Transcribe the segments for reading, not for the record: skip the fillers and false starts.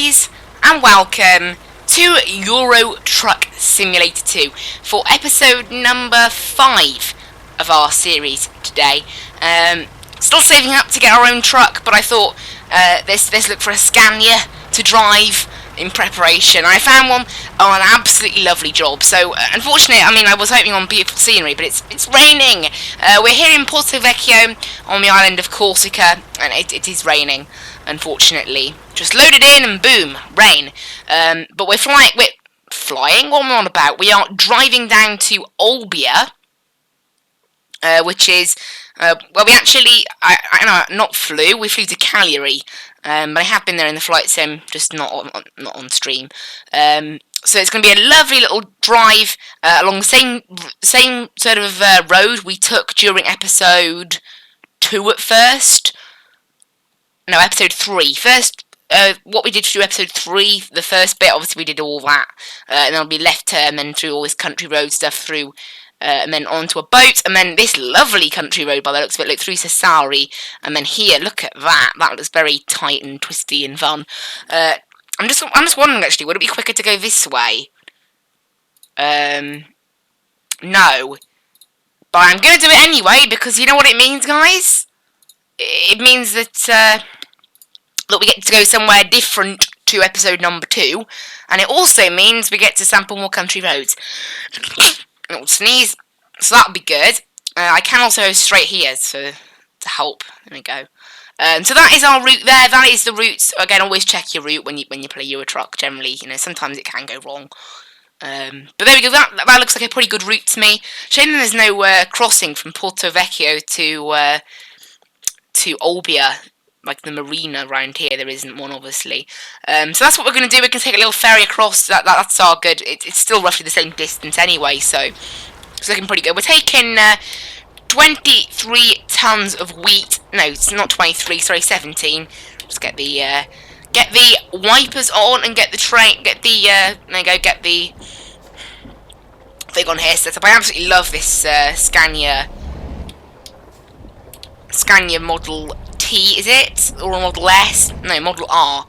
guys, and welcome to Euro Truck Simulator 2 for episode number 5 of our series today. Still saving up to get our own truck, but I thought let's look for a Scania to drive in preparation. I found one on an absolutely lovely job. So unfortunately, I was hoping on beautiful scenery, but it's raining. We're here in Porto Vecchio on the island of Corsica, and it is raining, unfortunately. Just loaded in and boom, rain. But we're flying. What am I on about? We are driving down to Olbia, which is we actually not flew. We flew to Cagliari. But I have been there in the flight sim, just not on stream. So it's going to be a lovely little drive along the same sort of road we took during episode 2 at first. No, episode 3. First, what we did through episode 3, the first bit, obviously we did all that. And then it'll be left turn, then through all this country road stuff through. And then onto a boat, and then this lovely country road by the looks of it, look through Sassari, and then here, look at that. That looks very tight and twisty and fun. I'm just wondering actually, would it be quicker to go this way? No, but I'm gonna do it anyway because you know what it means, guys. It means that we get to go somewhere different to episode number 2, and it also means we get to sample more country roads. Little sneeze, so that'll be good. I can also go straight here to help. There we go. So that is our route there. That is the route. Again, always check your route when you play Euro Truck. Generally, sometimes it can go wrong. But there we go. That looks like a pretty good route to me. Shame there's no crossing from Porto Vecchio to Olbia, like the marina around here. There isn't one, obviously. So that's what we're going to do. We're going to take a little ferry across. That's all good. It's still roughly the same distance anyway, so it's looking pretty good. We're taking 23 tons of wheat. No, it's not 23. Sorry, 17. Just get the wipers on and get the train. Get the there you go. Get the thing on here set up. I absolutely love this Scania Model T, is it? Or a Model S? No, Model R.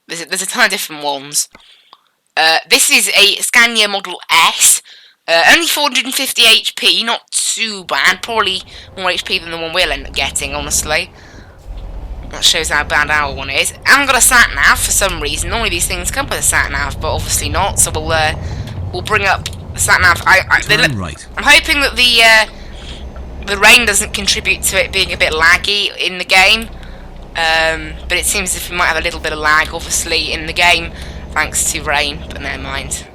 There's a ton of different ones. This is a Scania Model S. Only 450 HP, not too bad. Probably more HP than the one we'll end up getting, honestly. That shows how bad our one is. I haven't got a sat-nav for some reason. Normally these things come with a sat-nav, but obviously not. So we'll bring up the sat-nav. Right. I'm hoping that the rain doesn't contribute to it being a bit laggy in the game, but it seems as if we might have a little bit of lag, obviously, in the game, thanks to rain, but never mind.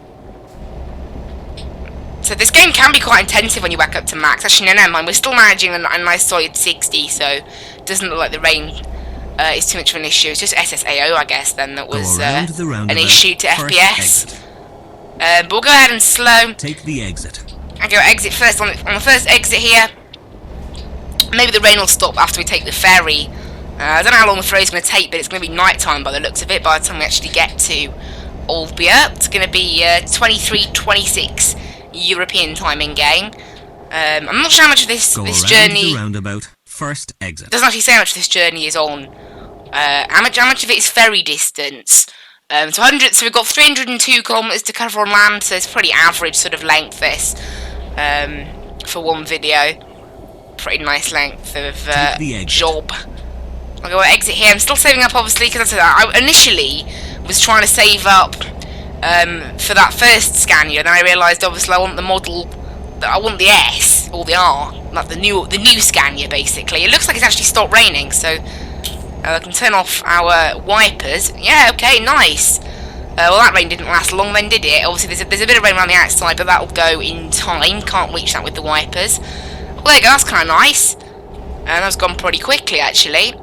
So this game can be quite intensive when you whack up to max. Actually, no, never mind, we're still managing a nice solid 60, so it doesn't look like the rain is too much of an issue. It's just SSAO, I guess, then, that was an issue to FPS. But we'll go ahead and slow. Take the exit. I'll go exit first. On the first exit here, maybe the rain will stop after we take the ferry. I don't know how long the ferry's going to take, but it's going to be night time by the looks of it by the time we actually get to Olbia. It's going to be 23:26 European time in game. I'm not sure how much of this journey. The roundabout. First exit. Doesn't actually say how much this journey is on. How much of it is ferry distance? So we've got 302 kilometers to cover on land, so it's pretty average sort of length this for one video. Pretty nice length of job. I'll go exit here. I'm still saving up, obviously, because I initially was trying to save up for that first Scania, and then I realised, obviously, I want the model, I want the S or the R, like the new Scania, basically. It looks like it's actually stopped raining, so I can turn off our wipers. Yeah, okay, nice. Well, that rain didn't last long then, did it? Obviously, there's a bit of rain around the outside, but that'll go in time. Can't reach that with the wipers. Well, there you go, that's kind of nice. And that's gone pretty quickly, actually.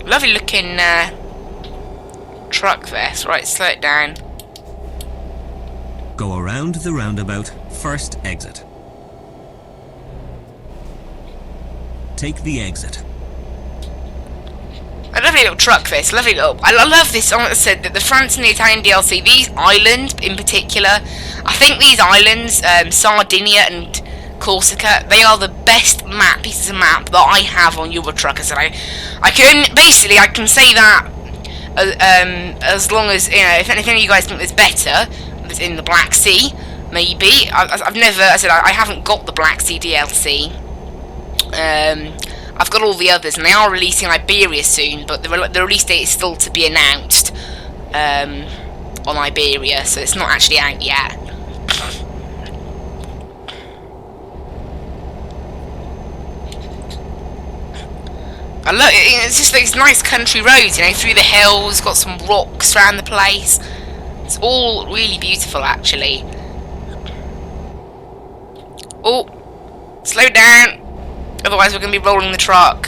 Lovely looking truck there. So, right, slow it down. Go around the roundabout. First exit. Take the exit. A lovely little truck, this. Lovely little. I love this. Like I said, the France and the Italian DLC. These islands, in particular, I think these islands, Sardinia and Corsica. They are the best pieces of map that I have on Euro Truck. I said I can basically I can say that as long as, you know, if anything you guys think there's better, that's in the Black Sea, maybe. I've never, I said I haven't got the Black Sea DLC. I've got all the others, and they are releasing Iberia soon, but the release date is still to be announced on Iberia, so it's not actually out yet. I look, it's just these nice country roads, you know, through the hills, got some rocks around the place. It's all really beautiful, actually. Oh, slow down, otherwise we're going to be rolling the truck.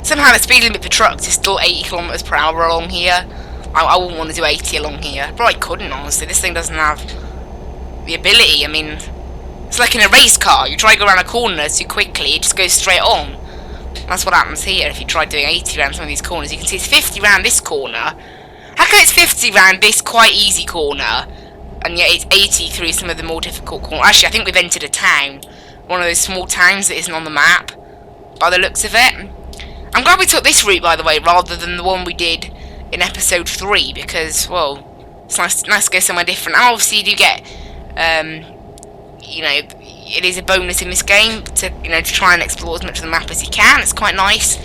Somehow the speed limit for trucks is still 80 kilometers per hour along here. I wouldn't want to do 80 along here. Probably couldn't, honestly. This thing doesn't have the ability. I mean, it's like in a race car. You try to go around a corner too quickly, it just goes straight on. That's what happens here if you try doing 80 around some of these corners. You can see it's 50 around this corner. How come it's 50 around this quite easy corner, and yet it's 80 through some of the more difficult corners? Actually, I think we've entered a town. One of those small towns that isn't on the map, by the looks of it. I'm glad we took this route, by the way, rather than the one we did in episode 3, because, well, it's nice to go somewhere different. And obviously you do get, you know, it is a bonus in this game to, you know, to try and explore as much of the map as you can. It's quite nice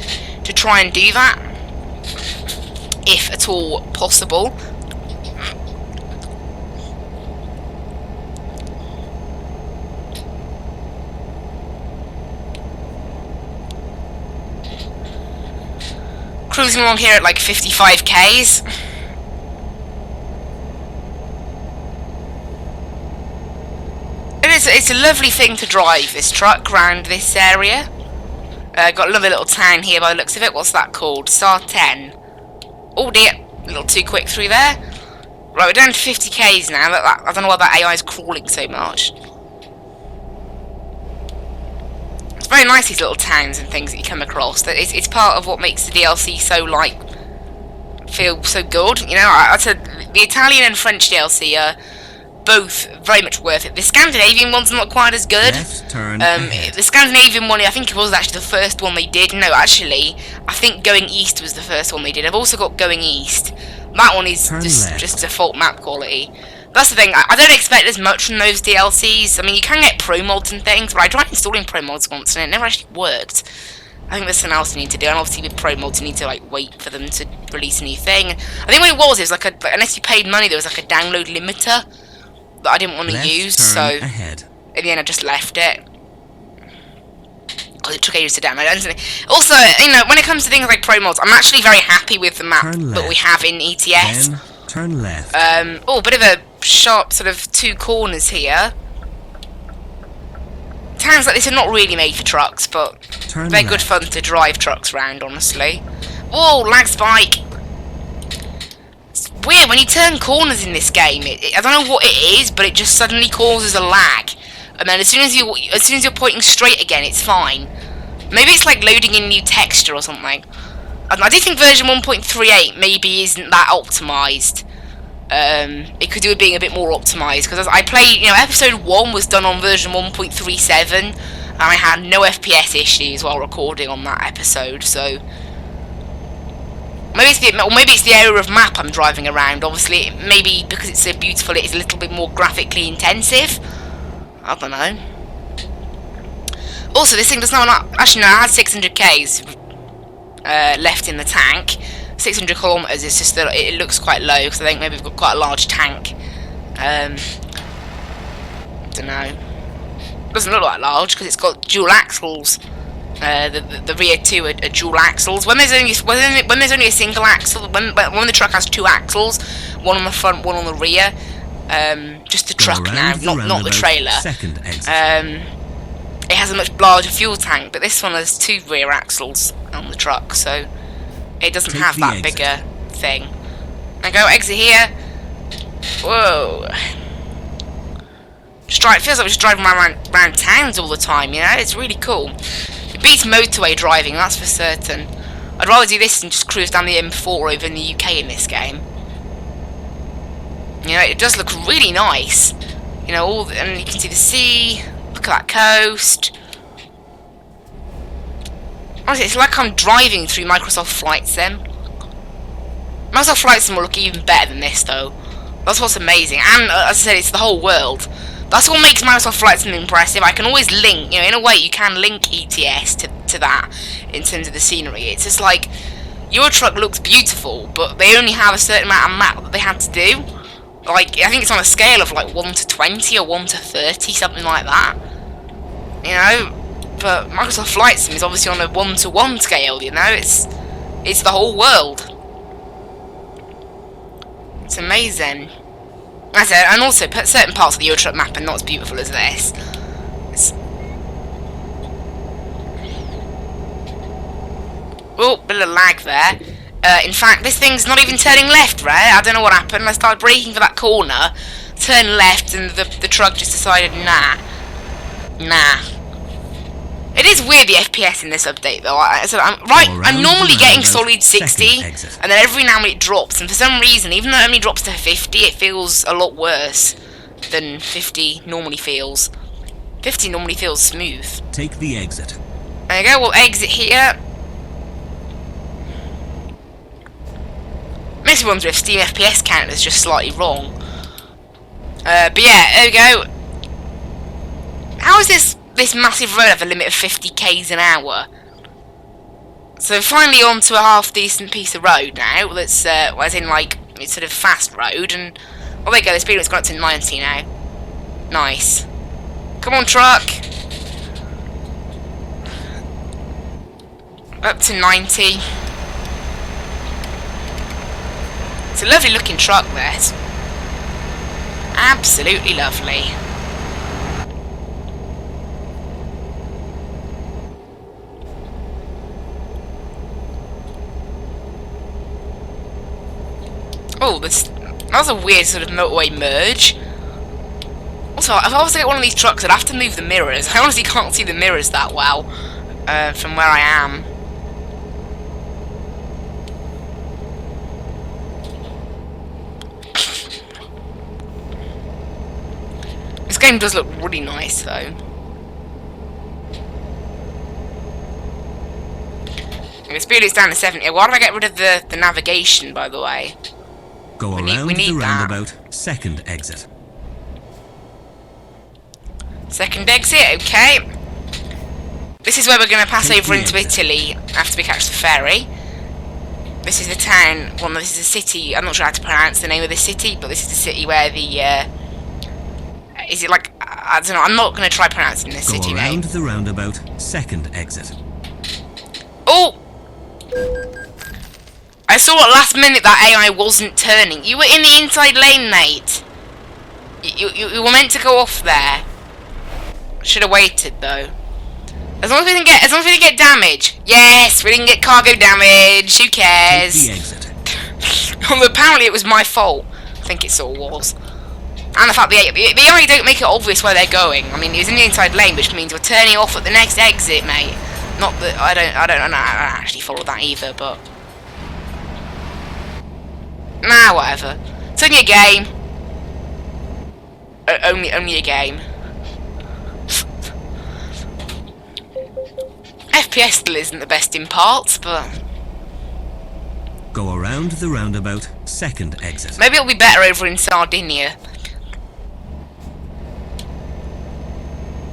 to try and do that, if at all possible. Cruising along here at like 55 k's. It's a lovely thing to drive, this truck, round this area. Got another little town here by the looks of it. What's that called? Star 10. Oh dear, a little too quick through there. Right, we're down to 50 k's now. I don't know why that AI is crawling so much. It's very nice, these little towns and things that you come across. That it's part of what makes the DLC so, like, feel so good. You know, I said the Italian and French DLC are both very much worth it. The Scandinavian one's not quite as good. Left turn ahead. The Scandinavian one, I think it was actually the first one they did. No, actually, I think Going East was the first one they did. I've also got Going East. That one is just default map quality. That's the thing, I don't expect as much from those DLCs. I mean, you can get pro mods and things, but I tried installing pro mods once and it never actually worked. I think there's something else you need to do, and obviously with pro mods you need to, like, wait for them to release a new thing. I think what it was like unless you paid money, there was like a download limiter that I didn't want to use, so ahead. In the end I just left it. Because it took ages to download. Also, you know, when it comes to things like pro mods, I'm actually very happy with the map that we have in ETS. Then turn left. Oh, a bit of a sharp sort of two corners here. Towns like this are not really made for trucks, but they're good fun to drive trucks around, honestly. Whoa, lag spike! It's weird, when you turn corners in this game, I don't know what it is, but it just suddenly causes a lag. And then as soon as you're pointing straight again, it's fine. Maybe it's like loading in new texture or something. I do think version 1.38 maybe isn't that optimised. It could do with being a bit more optimised, because I played, you know, episode 1 was done on version 1.37 and I had no FPS issues while recording on that episode, so maybe it's the area of map I'm driving around. Obviously, maybe because it's so beautiful it is a little bit more graphically intensive. I don't know. Also, this thing does not, actually no, I had 600 Ks left in the tank. 600 kilometers, it's just that it looks quite low, because I think maybe we've got quite a large tank. Don't know. Doesn't look like large, because it's got dual axles. The rear two are dual axles. When there's only a single axle, when the truck has two axles, one on the front, one on the rear. Just the truck now, not the trailer. Second exit. It has a much larger fuel tank, but this one has two rear axles on the truck, so it doesn't have that bigger thing. I go exit here. Whoa. It feels like we're just driving around towns all the time, you know? It's really cool. It beats motorway driving, that's for certain. I'd rather do this than just cruise down the M4 over in the UK in this game. You know, it does look really nice. You know, and you can see the sea. Look at that coast. Honestly, it's like I'm driving through Microsoft Flight Sim. Microsoft Flight Sim will look even better than this, though. That's what's amazing. And, as I said, it's the whole world. That's what makes Microsoft Flight Sim impressive. I can always link, you know, in a way you can link ETS to that in terms of the scenery. It's just like, Euro Truck looks beautiful, but they only have a certain amount of map that they had to do. Like, I think it's on a scale of like 1 to 20 or 1 to 30, something like that. You know? But Microsoft Flight Sim is obviously on a 1 to 1 scale, you know? It's the whole world. It's amazing. That's it, and also certain parts of the Euro Truck map are not as beautiful as this. Oh, bit of lag there. In fact, this thing's not even turning left, right? I don't know what happened. I started braking for that corner, turned left, and the truck just decided, nah. It is weird, the FPS in this update, though. I'm normally getting solid 60, and then every now and then it drops, and for some reason, even though it only drops to 50, it feels a lot worse than 50 normally feels. 50 normally feels smooth. Take the exit. There you go, we'll exit here. Makes me wonder if Steam FPS counter is just slightly wrong. But yeah, there we go. How is this massive road have a limit of 50 k's an hour? So finally onto a half decent piece of road now. That's as in like it's sort of fast road, and oh there you go. The speed limit's gone up to 90 now. Nice. Come on, truck. Up to 90. It's a lovely looking truck, this. Absolutely lovely. Oh, that was a weird sort of motorway merge. Also, if I was to get one of these trucks, I'd have to move the mirrors. I honestly can't see the mirrors that well from where I am. This game does look really nice, though. The speed is down to 70. Why did I get rid of the navigation, by the way? Go around the roundabout, second exit. Second exit, okay. This is where we're going to pass over into Italy after we catch the ferry. This is the town, well, this is a city, I'm not sure how to pronounce the name of the city, but this is the city where the, is it like, I don't know, I'm not going to try pronouncing this city name. Go around the roundabout, second exit. Oh! I saw at last minute that AI wasn't turning. You were in the inside lane, mate. You were meant to go off there. Should have waited though. As long as we didn't get damage. Yes, we didn't get cargo damage. Who cares? Take the exit. Well, apparently it was my fault. I think it sort of was. And the fact the AI don't make it obvious where they're going. I mean, he was in the inside lane, which means we're turning off at the next exit, mate. Not that I don't actually follow that either, but nah, whatever. It's only a game. Only a game. FPS still isn't the best in parts, but go around the roundabout, second exit. Maybe it'll be better over in Sardinia.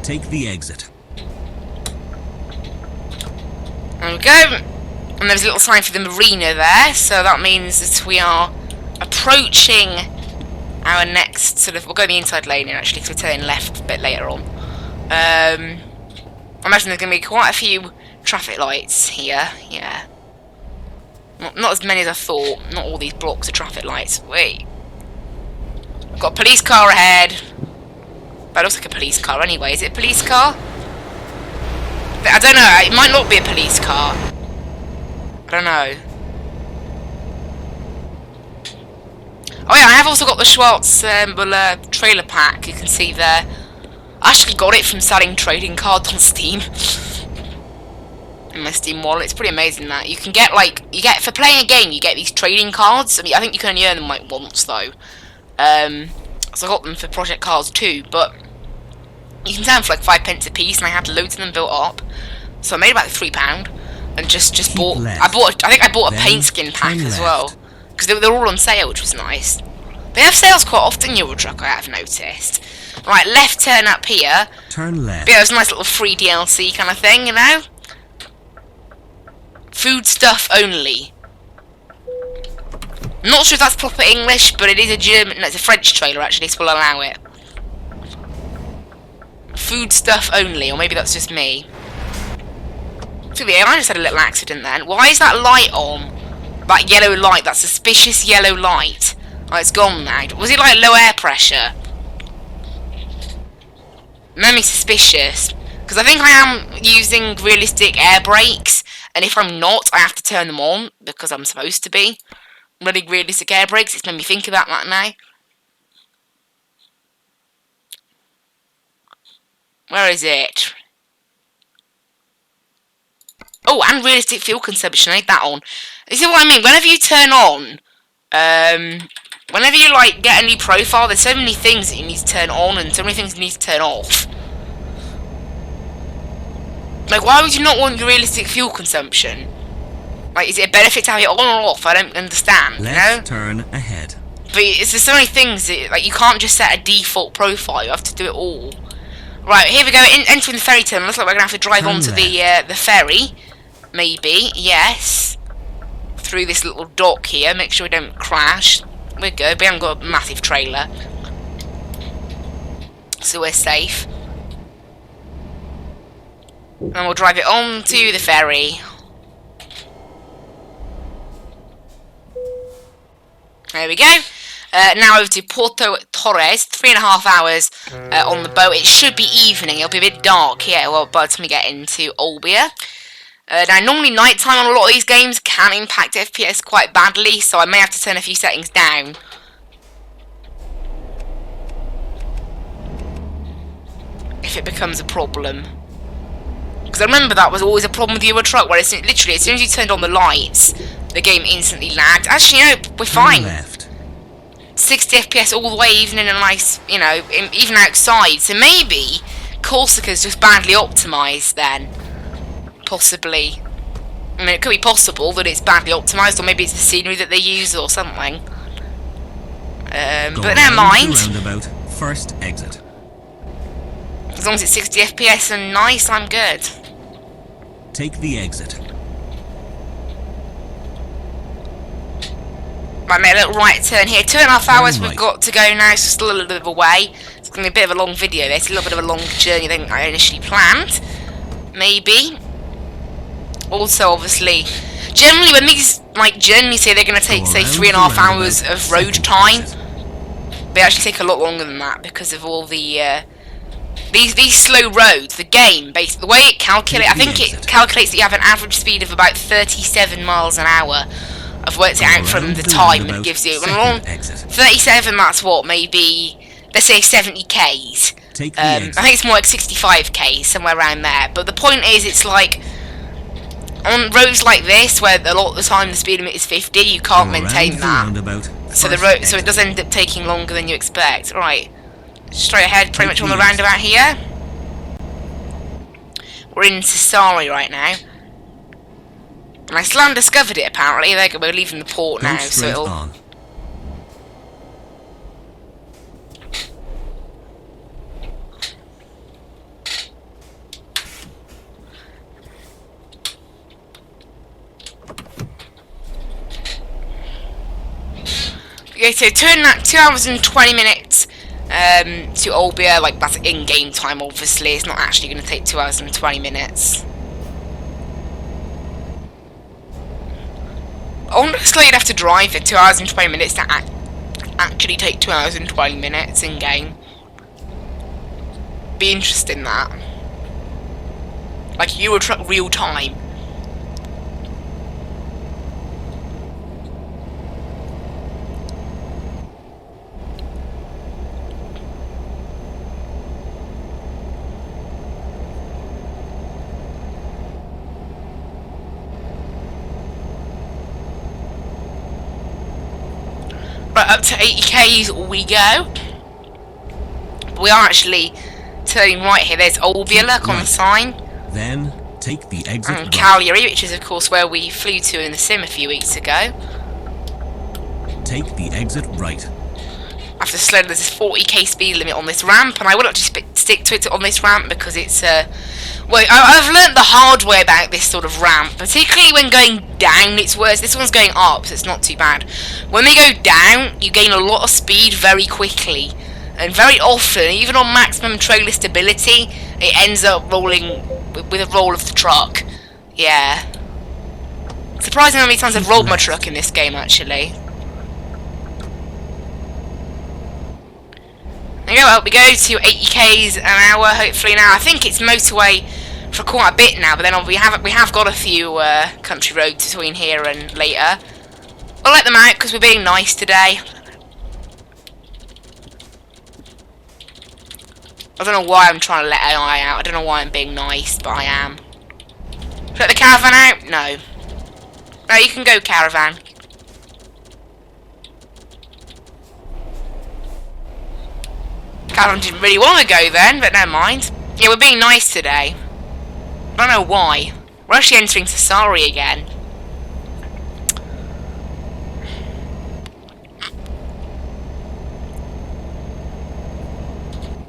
Take the exit. There we go. And there's a little sign for the marina there, so that means that we are approaching our next sort of... We'll go the inside lane in, actually, because we're turning left a bit later on. I imagine there's going to be quite a few traffic lights here, yeah. Not as many as I thought. Not all these blocks of traffic lights. Wait. I've got a police car ahead. That looks like a police car anyway. Is it a police car? I don't know. It might not be a police car. I don't know. Oh yeah, I have also got the Schwartz trailer pack. You can see there. I actually got it from selling trading cards on Steam. in my Steam wallet. It's pretty amazing that you can get for playing a game, you get these trading cards. I mean, I think you can only earn them like once though. So I got them for Project Cars 2, but you can sell them for like 5 pence a piece, and I had loads of them built up. So I made about £3, and just bought. I think I bought a paint skin pack as well, because they're all on sale, which was nice. They have sales quite often, Euro Truck, I have noticed. Right, left turn up here. Turn left. But yeah, it was a nice little free DLC kind of thing, you know? Food stuff only. I'm not sure if that's proper English, but it is a German. No, it's a French trailer actually, so we'll allow it. Food stuff only, or maybe that's just me. So yeah, I just had a little accident then. Why is that light on? That yellow light, that suspicious yellow light. Oh, it's gone now. Was it like low air pressure? Made me suspicious. Because I think I am using realistic air brakes, and if I'm not, I have to turn them on, because I'm supposed to be running realistic air brakes. It's made me think about that now. Where is it? Oh, and realistic fuel consumption. I need that on. You see what I mean? Whenever you turn on, whenever you like get a new profile, there's so many things that you need to turn on and so many things you need to turn off. Like, why would you not want your realistic fuel consumption? Like, is it a benefit to have it on or off? I don't understand, you know? Turn ahead. But there's so many things that, like, you can't just set a default profile. You have to do it all. Right, here we go. Entering the ferry terminal. Looks like we're gonna have to drive onto the ferry. Maybe, yes. Through this little dock here. Make sure we don't crash. We're good. We haven't got a massive trailer, so we're safe. And we'll drive it on to the ferry. There we go. Now over to Porto Torres. 3.5 hours on the boat. It should be evening. It'll be a bit dark here by the time we get into Olbia. Now, normally nighttime on a lot of these games can impact FPS quite badly, so I may have to turn a few settings down. If it becomes a problem. Because I remember that was always a problem with Euro Truck, where literally as soon as you turned on the lights, the game instantly lagged. Actually, no, we're fine. 60 FPS all the way, even in a nice, you know, even outside. So maybe Corsica's just badly optimised then. Possibly. I mean, it could be possible that it's badly optimised, or maybe it's the scenery that they use or something. But never mind. First exit. As long as it's 60 FPS and nice, I'm good. Take the exit. Right, mate, a little right turn here. 2.5 hours we've got to go now, so still a little bit of a way. It's going to be a bit of a long video. It's a little bit of a long journey than I initially planned. Maybe. Also, obviously, generally when these like journeys say they're going to take, say, 3.5 hours of road time, they actually take a lot longer than that because of all the these slow roads. The game, basically, the way it calculates, I think it calculates that you have an average speed of about 37 miles an hour. I've worked it out from the time and gives you 37. That's what, maybe, let's say 70 Ks. I think it's more like 65 Ks, somewhere around there. But the point is, it's like on roads like this, where a lot of the time the speed limit is 50, you can't maintain that. So so it does end up taking longer than you expect. Right, straight ahead, pretty much on the roundabout here. We're in Sassari right now. And I still haven't discovered it, apparently. We're leaving the port now, so it'll... Okay, so turn that 2 hours and 20 minutes to Olbia. Like, that's in-game time, obviously. It's not actually going to take 2 hours and 20 minutes. Honestly, you'd have to drive for 2 hours and 20 minutes to actually take 2 hours and 20 minutes in-game. Be interesting, that. Like, Euro Truck real time. up to 80k's we go. We are actually turning right here. There's Olbia, look on the sign. Then take the exit and Cagliari, which is of course where we flew to in the sim a few weeks ago. Take the exit right. After slow, there's this 40k speed limit on this ramp, and I will not just stick to it on this ramp because it's well, I've learnt the hard way about this sort of ramp, particularly when going down. It's worse. This one's going up, so it's not too bad. When they go down, you gain a lot of speed very quickly, and very often, even on maximum trailer stability, it ends up rolling with a roll of the truck. Yeah. Surprising how many times I've rolled my truck in this game, actually. There you go, well, we go to 80k's an hour, hopefully now. I think it's motorway for quite a bit now, but then we have got a few country roads between here and later. We'll let them out because we're being nice today. I don't know why I'm trying to let AI out. I don't know why I'm being nice, but I am. Should I let the caravan out? No. No, you can go, caravan. Caravan didn't really want to go then, but never mind. Yeah, we're being nice today. I don't know why. We're actually entering Sassari again.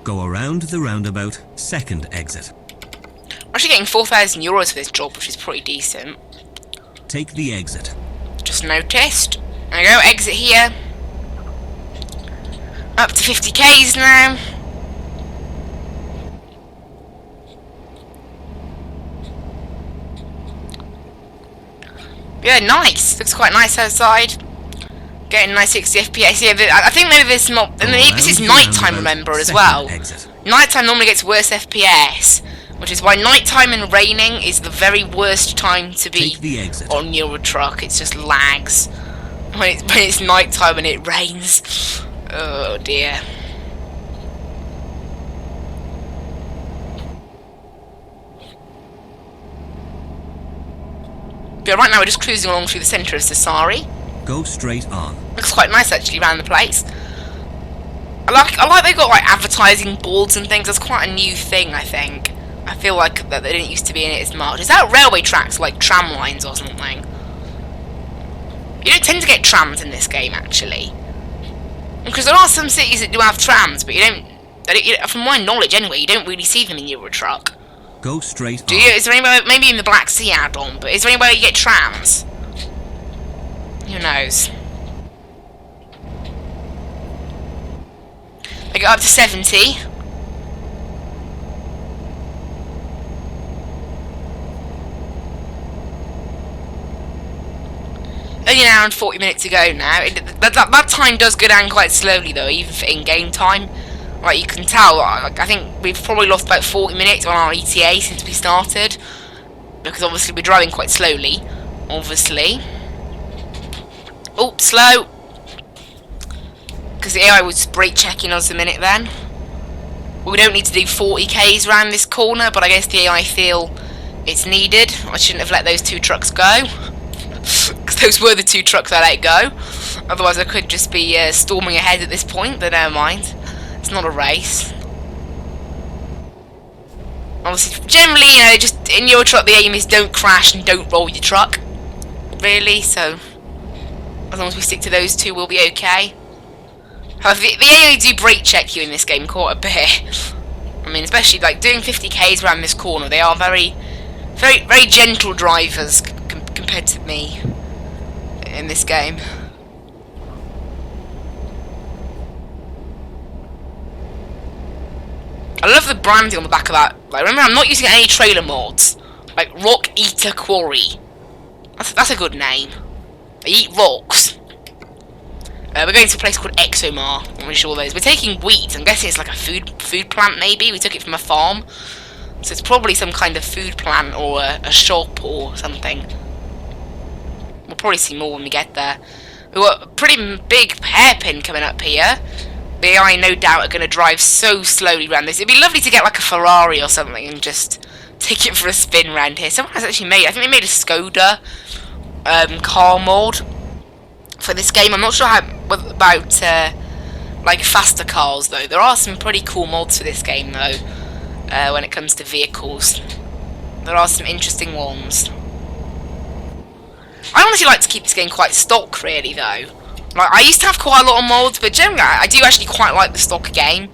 Go around the roundabout, second exit. We're actually getting €4,000 for this job, which is pretty decent. Take the exit. Just noticed. There we go, exit here. Up to 50k's now. Yeah, nice. Looks quite nice outside. Getting nice 60 FPS. Yeah, I think maybe this not. And this is nighttime, remember, as well. Nighttime normally gets worse FPS, which is why nighttime and raining is the very worst time to be on your truck. It's just lags when it's nighttime and it rains. Oh dear. But right now we're just cruising along through the centre of Sassari. Go straight on. Looks quite nice actually around the place. I like they've got like advertising boards and things. That's quite a new thing, I think. I feel like that they didn't used to be in it as much. Is that railway tracks, like tram lines or something? You don't tend to get trams in this game actually, because there are some cities that do have trams, but you don't. From my knowledge anyway, you don't really see them in your truck. Go straight on. Do you? Is there anywhere, maybe in the Black Sea add-on, but is there anywhere you get trams? Who knows? I got up to 70. Only an hour and 40 minutes to go now. That time does go down quite slowly though, even for in-game time. Like you can tell, I think we've probably lost about 40 minutes on our ETA since we started. Because obviously we're driving quite slowly. Obviously. Oh, slow. Because the AI was brake checking us a minute then. We don't need to do 40k's around this corner, but I guess the AI feel it's needed. I shouldn't have let those two trucks go. Because those were the two trucks I let go. Otherwise I could just be storming ahead at this point, but never mind. It's not a race. Obviously, generally, you know, just in your truck the aim is don't crash and don't roll your truck. Really, so as long as we stick to those two, we'll be okay. However, the AI do brake check you in this game quite a bit. I mean, especially like doing 50k's around this corner. They are very gentle drivers compared to me in this game. I love the branding on the back of that. Like, remember, I'm not using any trailer mods. Like Rock Eater Quarry. That's a good name. They eat rocks. We're going to a place called Exomar. I'm really sure those. We're taking wheat. I'm guessing it's like a food plant, maybe. We took it from a farm, so it's probably some kind of food plant or a shop or something. We'll probably see more when we get there. We've got a pretty big hairpin coming up here. The AI, no doubt, are going to drive so slowly around this. It'd be lovely to get like a Ferrari or something and just take it for a spin around here. Someone has actually made, I think they made a Skoda car mod. for this game. I'm not sure about like faster cars though. There are some pretty cool mods for this game though. When it comes to vehicles, there are some interesting ones. I honestly like to keep this game quite stock, really though. Like I used to have quite a lot of mods, but generally I do actually quite like the stock game.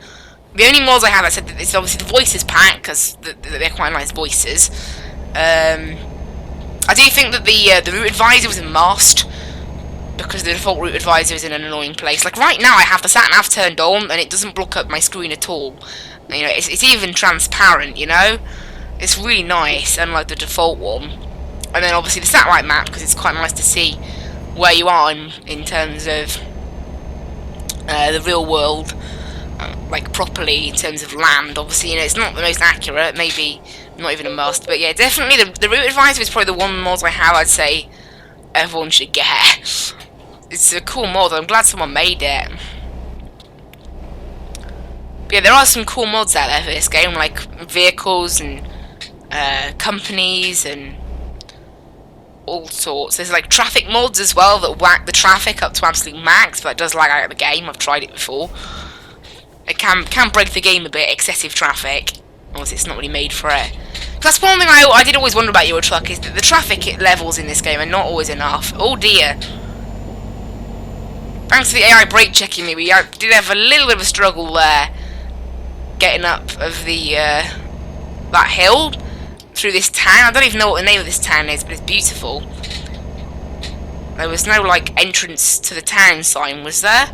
The only mods I have, I said that it's obviously the voices pack because they're quite nice voices. I do think that the route advisor was a must, because the default route advisor is in an annoying place. Like right now I have the sat-nav turned on and it doesn't block up my screen at all. You know, it's even transparent, you know? It's really nice, unlike the default one. And then obviously the satellite map, because it's quite nice to see where you are in terms of the real world, like properly in terms of land. Obviously, you know, it's not the most accurate, maybe not even a must, but yeah, definitely the route advisor is probably the one mod I have I'd say everyone should get. It's a cool mod. I'm glad someone made it. But yeah, there are some cool mods out there for this game, like vehicles and companies and all sorts. There's like traffic mods as well that whack the traffic up to absolute max, but it does lag out of the game. I've tried it before. It can break the game a bit, excessive traffic. Obviously, it's not really made for it. That's one thing I did always wonder about Euro Truck, is that the traffic levels in this game are not always enough. Oh dear. Thanks to the AI brake checking me, we did have a little bit of a struggle there, getting up of the that hill through this town. I don't even know what the name of this town is, but it's beautiful. There was no like entrance to the town sign, was there?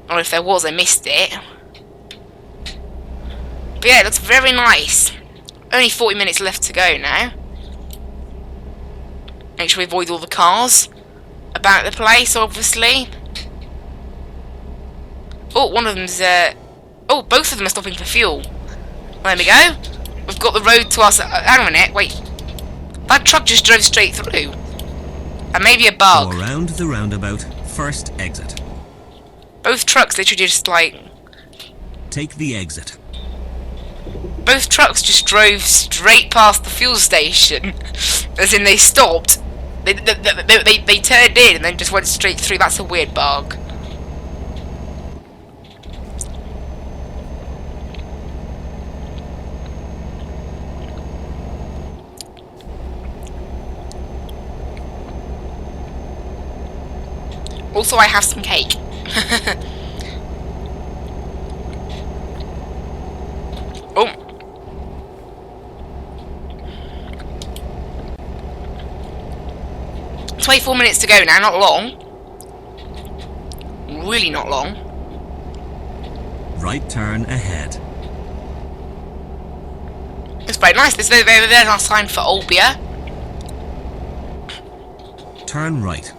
Or if there was, I missed it. But yeah, it looks very nice. Only 40 minutes left to go now. Make sure we avoid all the cars about the place, obviously. Oh, one of them's oh, both of them are stopping for fuel. There we go. We've got the road to us. Hang on a minute, wait. That truck just drove straight through. And maybe a bug. Go around the roundabout, first exit. Both trucks literally just like... Take the exit. Both trucks just drove straight past the fuel station. As in they stopped. They turned in and then just went straight through. That's a weird bug. Also, I have some cake. Oh. It's 24 minutes to go now, not long. Really not long. Right turn ahead. It's very nice. There's our sign for Olbia. Turn right.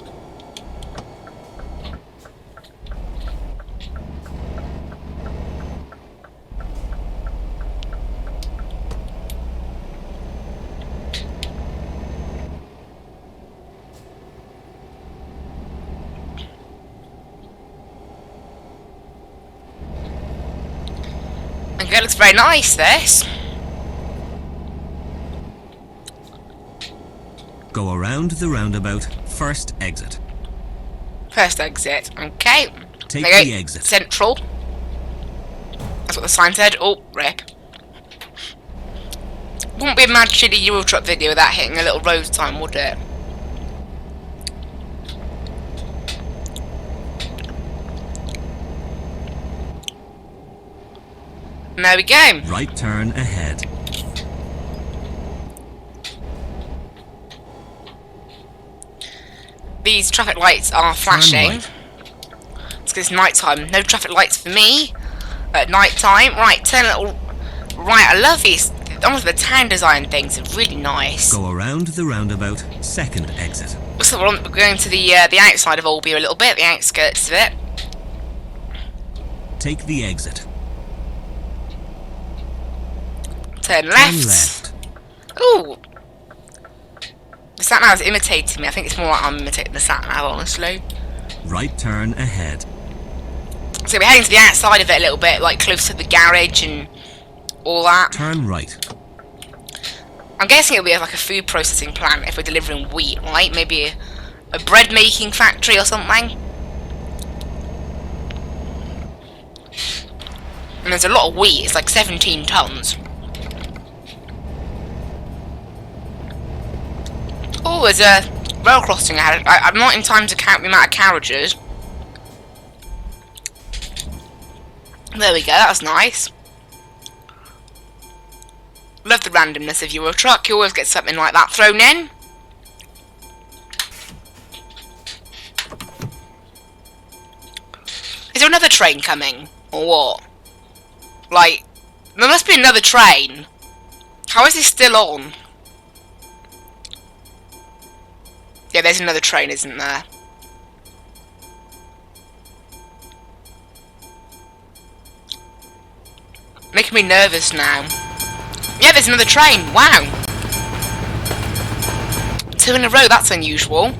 Okay, it looks very nice, this. Go around the roundabout, first exit. First exit, okay. Take there the exit. Central. That's what the sign said. Oh, rip. Wouldn't be a mad shitty Euro Truck video without hitting a little road sign, would it? And there we go. Right turn ahead. These traffic lights are flashing. Right. It's because it's night time. No traffic lights for me at night time. Right, turn a little. Right, I love these. Honestly, the town design things are really nice. Go around the roundabout, second exit. So we're going to the outside of Olbia a little bit, the outskirts of it. Take the exit. Turn left. Turn left. Ooh. The sat-nav is imitating me. I think it's more like I'm imitating the sat-nav, honestly. Right turn ahead. So we're heading to the outside of it a little bit, like close to the garage and all that. Turn right. I'm guessing it'll be like a food processing plant if we're delivering wheat, right? Maybe a bread making factory or something. And there's a lot of wheat. It's like 17 tons. Oh, there's a rail crossing ahead. I'm not in time to count the amount of carriages. There we go, that was nice. Love the randomness of Euro Truck. You always get something like that thrown in. Is there another train coming? Or what? Like, there must be another train. How is this still on? Yeah, there's another train, isn't there? Making me nervous now. Yeah, there's another train. Wow. 2 in a row, that's unusual.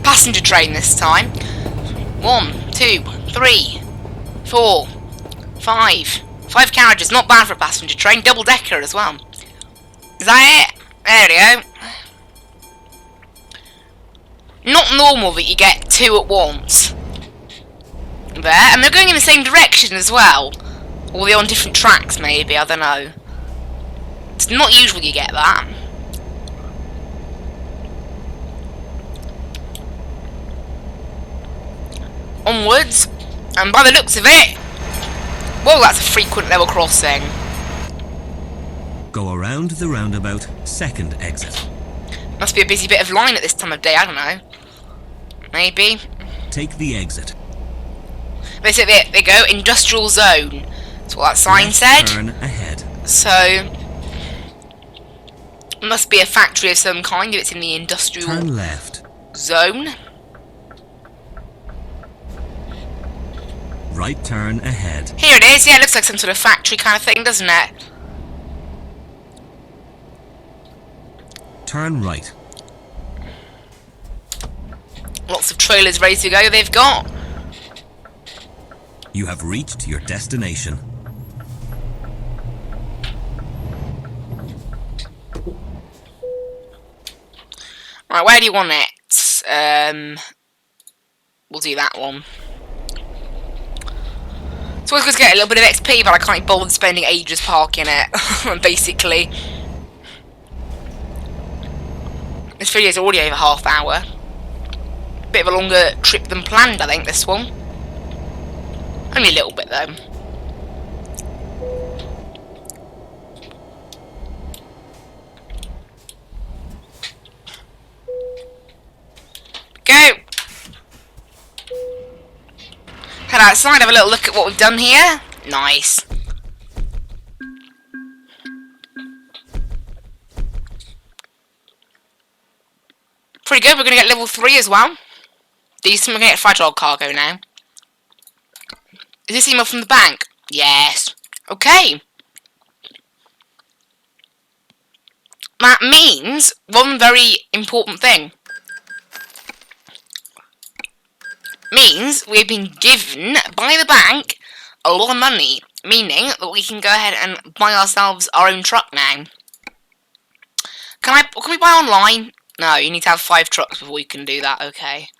Passenger train this time. 1, 2, 3, 4, 5. 5 carriages, not bad for a passenger train. Double decker as well. Is that it? There we go. Not normal that you get 2 at once. There, and they're going in the same direction as well. Or they're on different tracks, maybe, I don't know. It's not usual you get that. Onwards, and by the looks of it, whoa, that's a frequent level crossing. Go around the roundabout, second exit. Must be a busy bit of line at this time of day, I don't know. Maybe. Take the exit. This is it, there you go, industrial zone. That's what that sign said. Turn ahead. So, must be a factory of some kind if it's in the industrial Turn left. zone. Right turn ahead. Here it is, yeah, it looks like some sort of factory kind of thing, doesn't it? Turn right. Lots of trailers ready to go they've got. You have reached your destination. Right, where do you want it? We'll do that one. It's always good to get a little bit of XP, but I can't be bothered spending ages parking it, basically. This video is already over half hour. Bit of a longer trip than planned, I think, this one. Only a little bit, though. Go! Head outside, have a little look at what we've done here. Nice. Pretty good, we're going to get level 3 as well. Decent, we're going to get fragile cargo now. Is this email from the bank? Yes. Okay. That means one very important thing. Means we've been given by the bank a lot of money, meaning that we can go ahead and buy ourselves our own truck now. Can we buy online? No, you need to have 5 trucks before you can do that. Okay,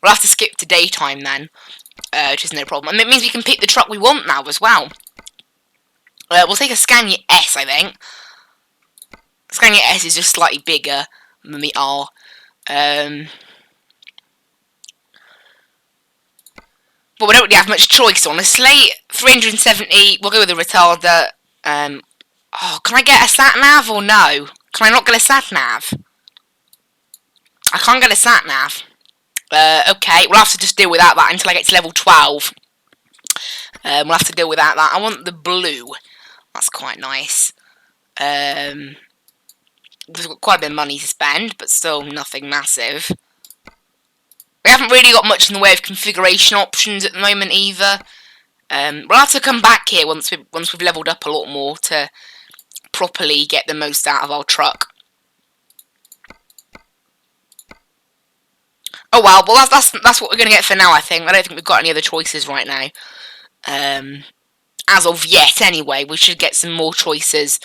we'll have to skip to daytime then, which is no problem. And it means we can pick the truck we want now as well. We'll take a Scania S, I think. Scania S is just slightly bigger than the R. But we don't really have much choice, honestly. 370, we'll go with the retarder. Oh, can I get a sat-nav or no? Can I not get a sat-nav? I can't get a sat-nav. Okay, we'll have to just deal without that until I get to level 12. We'll have to deal without that. I want the blue. That's quite nice. We've got quite a bit of money to spend, but still nothing massive. We haven't really got much in the way of configuration options at the moment either. We'll have to come back here once we've leveled up a lot more to properly get the most out of our truck. Oh well, that's what we're gonna get for now, I think. I don't think we've got any other choices right now. As of yet, anyway. We should get some more choices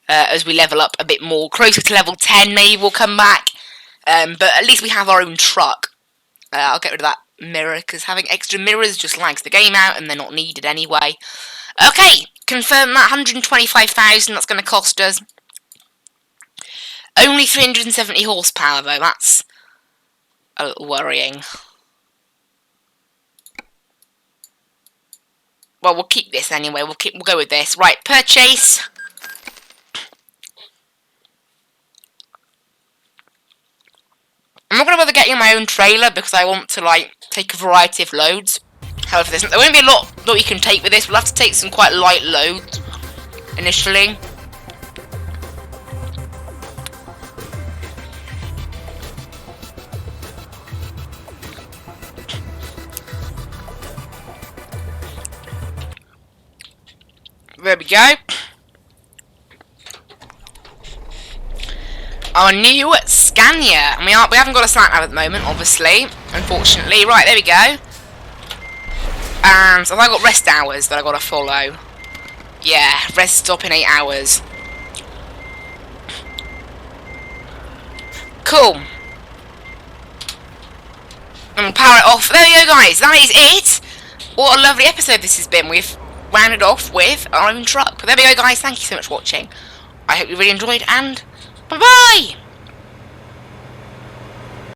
as we level up a bit more. Closer to level 10, maybe we'll come back. But at least we have our own truck. I'll get rid of that mirror, because having extra mirrors just lags the game out, and they're not needed anyway. Okay, confirm that 125,000 that's going to cost us. Only 370 horsepower, though. That's a little worrying. Well, we'll keep this anyway. We'll go with this. Right, purchase. I'm not going to bother getting my own trailer because I want to, like, take a variety of loads. However, there won't be a lot that we can take with this. We'll have to take some quite light loads initially. There we go. Our new Scania. And we haven't got a sat nav at the moment, obviously. Unfortunately. Right, there we go. And so I've got rest hours that I've got to follow. Yeah, rest stop in 8 hours. Cool. And we'll power it off. There we go, guys. That is it. What a lovely episode this has been. We've rounded off with our own truck. But there we go, guys. Thank you so much for watching. I hope you really enjoyed, and bye-bye!